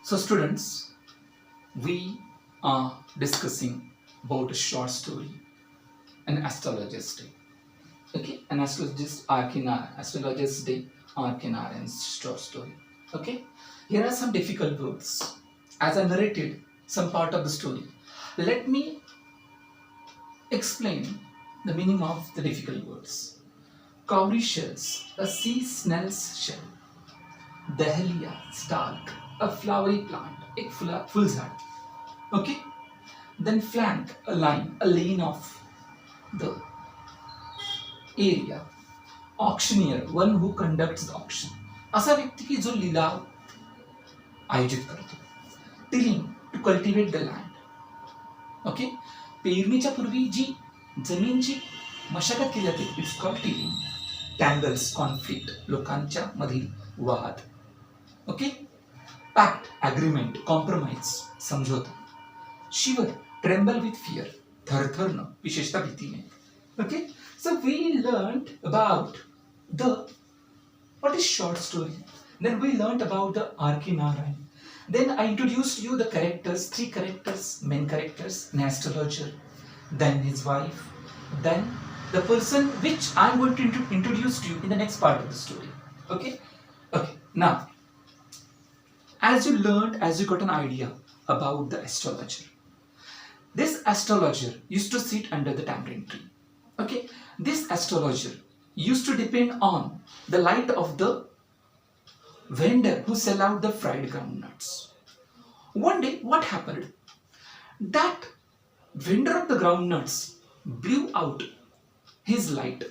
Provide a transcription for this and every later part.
So students, we are discussing about a short story, an astrologer's day. Okay, an astrologer's day, Arcana and short story. Okay, here are some difficult words. As I narrated some part of the story, let me explain the meaning of the difficult words. Cowrie shells, a sea snail's shell, dahlia, stalk, a flowery plant, एक full झाड. Okay, then flank, a line, a lane of the area. Auctioneer, one who conducts the auction. असा व्यक्ती की जो लिलाव आयोजित करतो. Tilling, to cultivate the land. Okay, पेरणीच्या पूर्वी जी जमीनची मशागत केली जाते, it's called tilling. Tangles, conflict, लोकांच्या मधील वाद. ओके, पॅक्ट, अग्रीमेंट, कॉम्प्रोमाइज, समझोता. शिवर, ट्रेम्बल विथ फियर, थरथरणं, विशेषतः भीतीने. Okay, so we learned about the what is short story. Then we learned about the arcana. Then I introduced you the characters, three characters, main characters, an astrologer, then his wife, then the person which I am going to introduce to you in the next part of the story. Okay? Okay. Now, as you learned, as you got an idea about the astrologer, this astrologer used to sit under the tamarind tree. Okay? This astrologer used to depend on the light of the vendor who sell out the fried groundnuts. One day, what happened? That vendor of the groundnuts blew out his light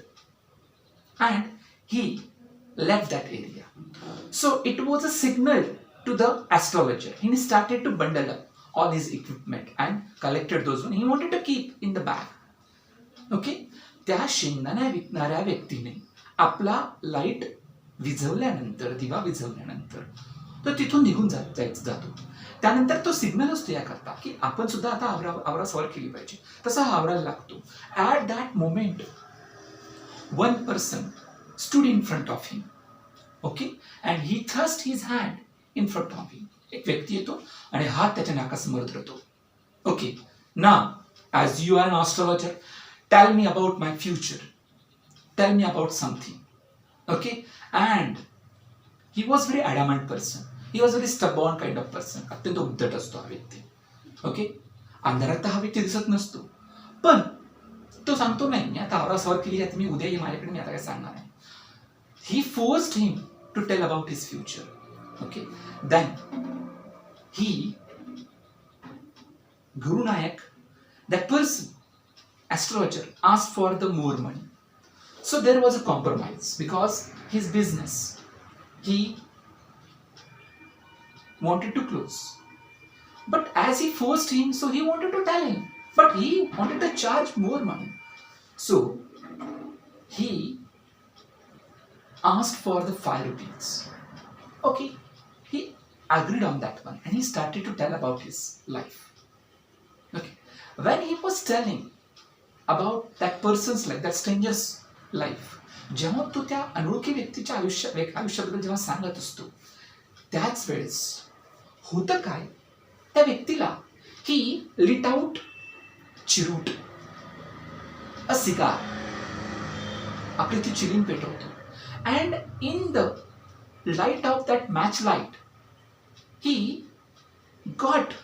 and he left that area. So it was a signal to the astrologer. He started to bundle up all his equipment and collected those ones he wanted to keep in the bag. Okay? त्या शेंगदाण्या विकणाऱ्या व्यक्तीने आपला light विझवल्यानंतर, दिवा विझवल्यानंतर तो तिथून निघून जातो. त्यानंतर तो सिग्नल असतो याकरता की आपण सुद्धा आता आवरा सवार केली पाहिजे. तसा हा आवरायला लागतो. At that moment one person stood in front of him. Okay, and he thrust his hand in front of him. एक व्यक्ती येतो आणि हात त्याच्या नाकासमोर धरतो. Okay, now as you are an astrologer, tell me about my future, tell me about something. Okay, and he was very adamant person, he was very stubborn kind of person. अत्यंत उद्धट असतो हा व्यक्ती. ओके, अंधारात हा व्यक्ती दिसत नसतो, पण तो सांगतो नाही मी आता आवरा सवार केली आहे, मी उद्या ये माझ्याकडे, मी आता काय सांगणार आहे. he forced him to tell about his future. Okay, then he, Guru Nayak, that person, astrologer, asked for the more money. So there was a compromise because his business he wanted to close. But as he forced him, so he wanted to tell him, but he wanted to charge more money. So he asked for the 5 rupees. Okay, he agreed on that one and he started to tell about his life. Okay, when he was telling about that person's life, that stranger's life, जेव्हा तो त्या अनोळखी व्यक्तीच्या आयुष्याबद्दल जेव्हा सांगत असतो, त्याच वेळेस होतं काय, त्या व्यक्तीला ही lit out चिरूट, a cigar, आपली ती चिरीन पेटवतो, and in the light of that match light he got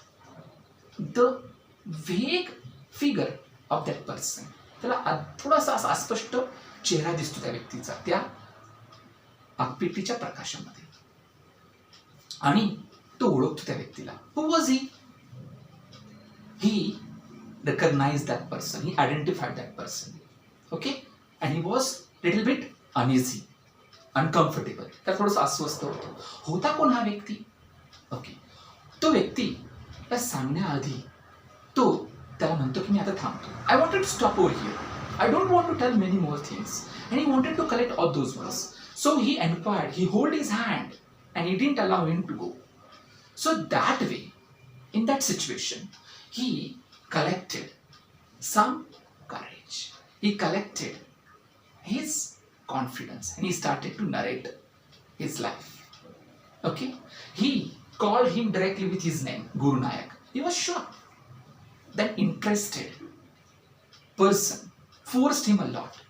the vague figure of that person. त्याला थोडासा असा अस्पष्ट चेहरा दिसतो त्या व्यक्तीचा त्या आगपेटीच्या प्रकाशामध्ये, आणि तो ओळखतो त्या व्यक्तीला. Who was he? He recognized that person. He identified that person. Okay, and he was little bit uneasy, uncomfortable. त्याला थोडंसं अस्वस्थ होतं. होता कोण हा व्यक्ती? ओके, तो व्यक्ती त्या सांगण्याआधी तो त्याला म्हणतो की मी आता थांबतो. I wanted to stop over here, I don't want to tell many more things, and he wanted to collect all those words. So he enquired, he hold his hand and he didn't allow him to go. So that way, in that situation, he collected some courage, he collected his confidence and he started to narrate his life. Okay, he called him directly with his name, Guru Nayak. He was shocked. That interested person forced him a lot.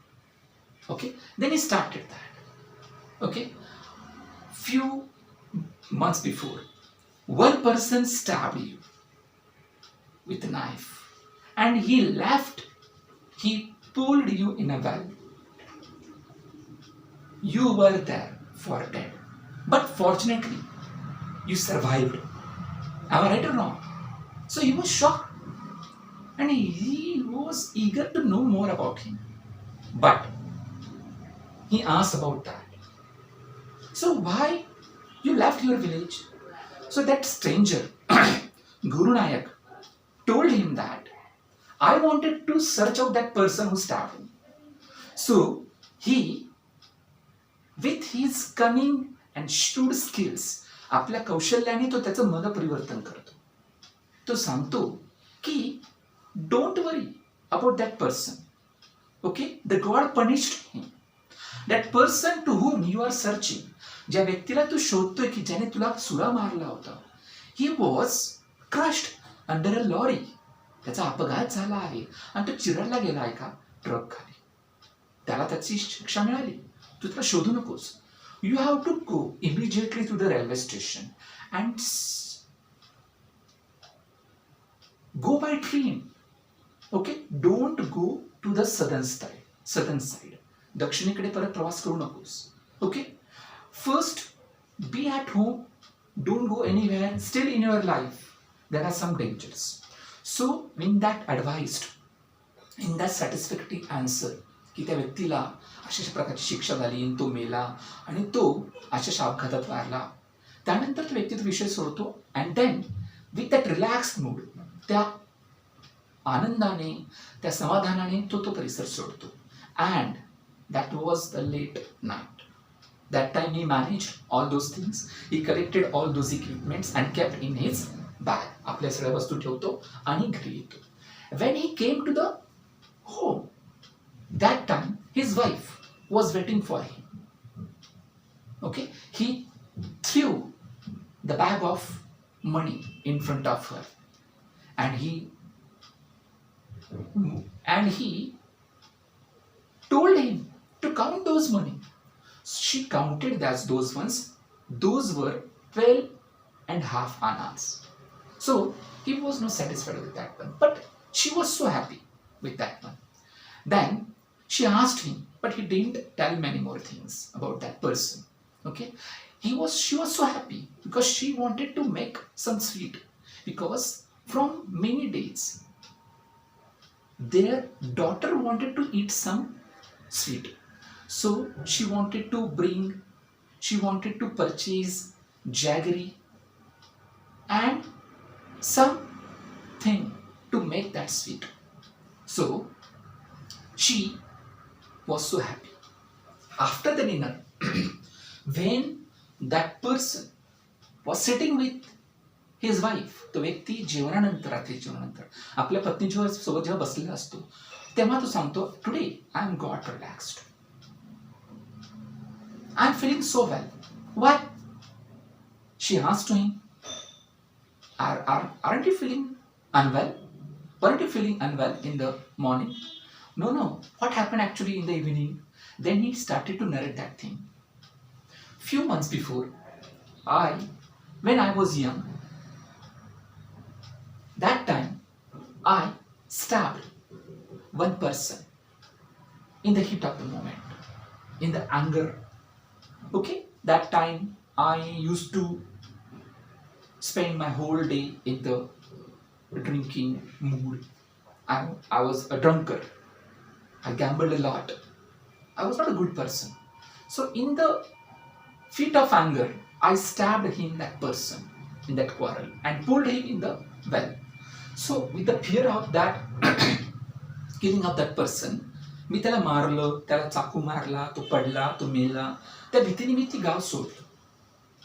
Okay, then he started that. Okay, few months before, one person stabbed you with a knife and he left. He pulled you in a well. You were there for dead, but fortunately you survived. Am I right or wrong? So he was shocked and he was eager to know more about him, but he asked about that. So why you left your village? So that stranger, Guru Nayak, told him that I wanted to search out that person who stabbed me. So he, with his cunning and shrewd skills, आपल्या कौशल्याने तो त्याचं मन परिवर्तन करतो. तो सांगतो की don't worry about that person. Okay, the God punished him. That person to whom you are searching, ज्या व्यक्तीला तू शोधतोय की ज्याने तुला सुरा मारला होता, he was crushed under a lorry. त्याचा अपघात झाला आहे आणि तो चिरडला गेला आहे का ट्रक खाली. त्याला त्याची शिक्षा मिळाली. तू त्याला शोधू नकोस. You have to go immediately to the railway station and go by train. Okay, don't go to the southern side. दक्षिणेकडे परत प्रवास करू नकोस. Okay, first be at home. Don't go anywhere. Still in your life, there are some dangers. So when that advised, in that satisfactory answer, की त्या व्यक्तीला अशा प्रकारची शिक्षा झाली, तो मेला आणि तो अशा अपघातात वारला. त्यानंतर तो व्यक्ती तो विषय सोडतो and then with that relaxed mood, त्या आनंदाने, त्या समाधानाने तो परिसर सोडतो. And that was the late night. That time he managed all those things. He collected all those equipments and kept in his bag. आपल्या सगळ्या वस्तू ठेवतो आणि घरी येतो. When he came to the home, that time his wife was waiting for him. Okay, he threw the bag of money in front of her, and he told him to count those money. She counted those ones. Those were 12.5 annas. So he was not satisfied with that one, but she was so happy with that one. Then she asked him, but he didn't tell many more things about that person. Okay, she was so happy because she wanted to make some sweet, because from many days their daughter wanted to eat some sweet. So she wanted to purchase jaggery and something to make that sweet. So she was so happy. After the dinner, when that person was sitting with his wife, तो व्यक्ती जेवणानंतर, रात्री जेवणानंतर आपल्या पत्नीच्या सोबत जेव्हा बसलेला असतो, तेव्हा तो सांगतो, today I am got relaxed. I'm feeling so well. Why? She asked him, aren't you feeling unwell? Weren't you feeling unwell in the morning? No. What happened actually in the evening? Then he started to narrate that thing. Few months before, when I was young, that time I stabbed one person in the heat of the moment, in the anger. Okay, that time I used to spend my whole day in the drinking mood. I was a drunkard. I gambled a lot. I was not a good person. So in the fit of anger, I stabbed him, that person, in that quarrel, and pulled him in the well. So with the fear of that killing of that person, मी त्याला मारलं, त्याला चाकू मारला, तो पडला, तो मेला. त्या भीतीने मी ती गाव सोडलं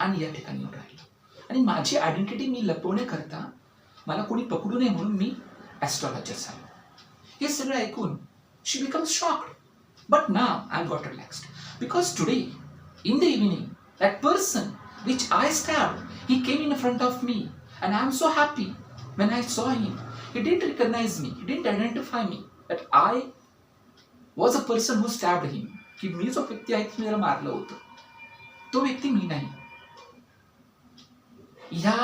आणि या ठिकाणी येऊन राहिलो. आणि माझी आयडेंटिटी मी लपवण्याकरता, मला कोणी पकडू नये म्हणून मी ॲस्ट्रॉलॉजर झालो. हे सगळं ऐकून she becomes shocked. But now I got relaxed because today in the evening that person which I stabbed, He came in front of me and I am so happy when I saw him. He didn't recognize me. He didn't identify me. That I was a person who stabbed him. की मी जो व्यक्ती आहे मी त्याला मारलं होतं तो व्यक्ती मी नाही. ह्या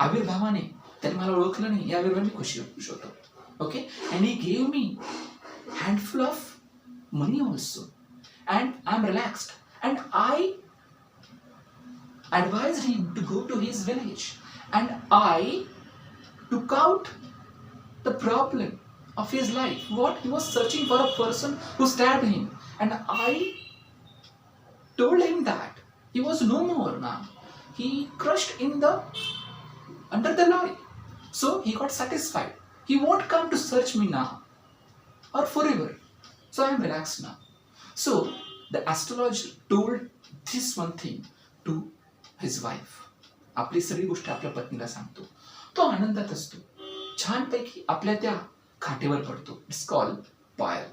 आविर्भावाने त्याने मला ओळखलं नाही. या आविर्भावाने खुशी होतो. Okay, and he gave me handful of money also, and I'm relaxed, and I advised him to go to his village, and I took out the problem of his life. What he was searching for a person who stabbed him, and I told him that he was no more now. He crushed in the under the lorry, so he got satisfied. He won't come to search me now or forever. So I am relaxed now. So the astrologer told this one thing to his wife. आपली सगळी गोष्ट आपल्या पत्नीला सांगतो. तो आनंदात असतो. छानपैकी आपल्या त्या खाटेवर पडतो. It's called Payal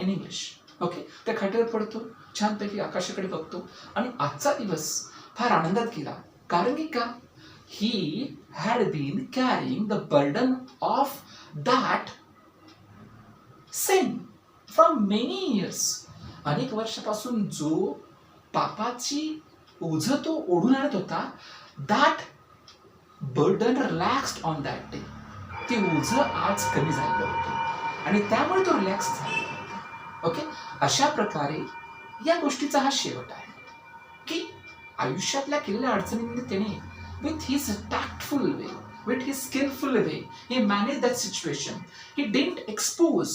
in English. Okay, त्या खाटेवर पडतो, छानपैकी आकाशाकडे बघतो आणि आजचा दिवस फार आनंदात गेला. कारण की का? He had been carrying the burden of that sin from many years. अनेक वर्षापासून जो पापाची ओझं तो ओढून आणत होता, that burden relaxed on that day. ते ओझं आज कमी झालेलं होतं आणि त्यामुळे तो रिलॅक्स झालेला होता. ओके, अशा प्रकारे या गोष्टीचा हा शेवट आहे की आयुष्यातल्या केलेल्या अडचणींमध्ये त्याने with his tactful way, with his skillful way, he managed that situation. He didn't expose.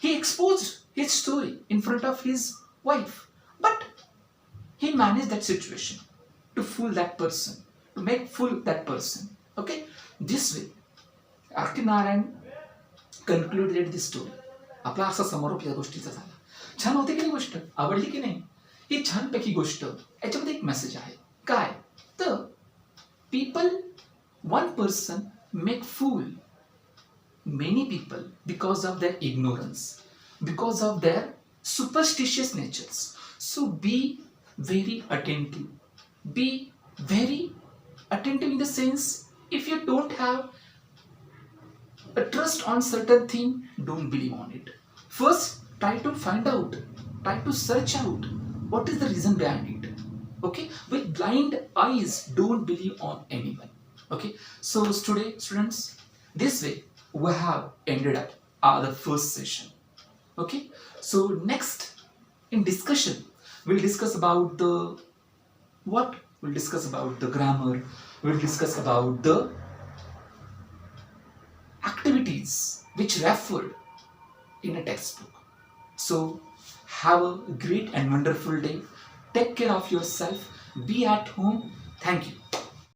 He exposed his story in front of his wife, but he managed that situation to fool that person, to make fool that person. Okay, this way, R.K. Narayan concluded this story. आपला असा समारोप या गोष्टीचा झाला. छान होती की नाही गोष्ट? आवडली की नाही? ही छानपैकी गोष्ट. याच्यामध्ये एक मेसेज आहे. काय? The people, one person make fool many people because of their ignorance, because of their superstitious natures. So be very attentive. Be very attentive in the sense, if you don't have a trust on certain thing, don't believe on it. First, try to find out, try to search out what is the reason behind it. Okay, with blind eyes, don't believe on anyone. Okay, so today, students, this way we have ended up the first session. Okay, so next in discussion, we'll discuss about the what? We'll discuss about the grammar. We'll discuss about the activities which referred in a textbook. So have a great and wonderful day. Take care of yourself. Be at home. Thank you.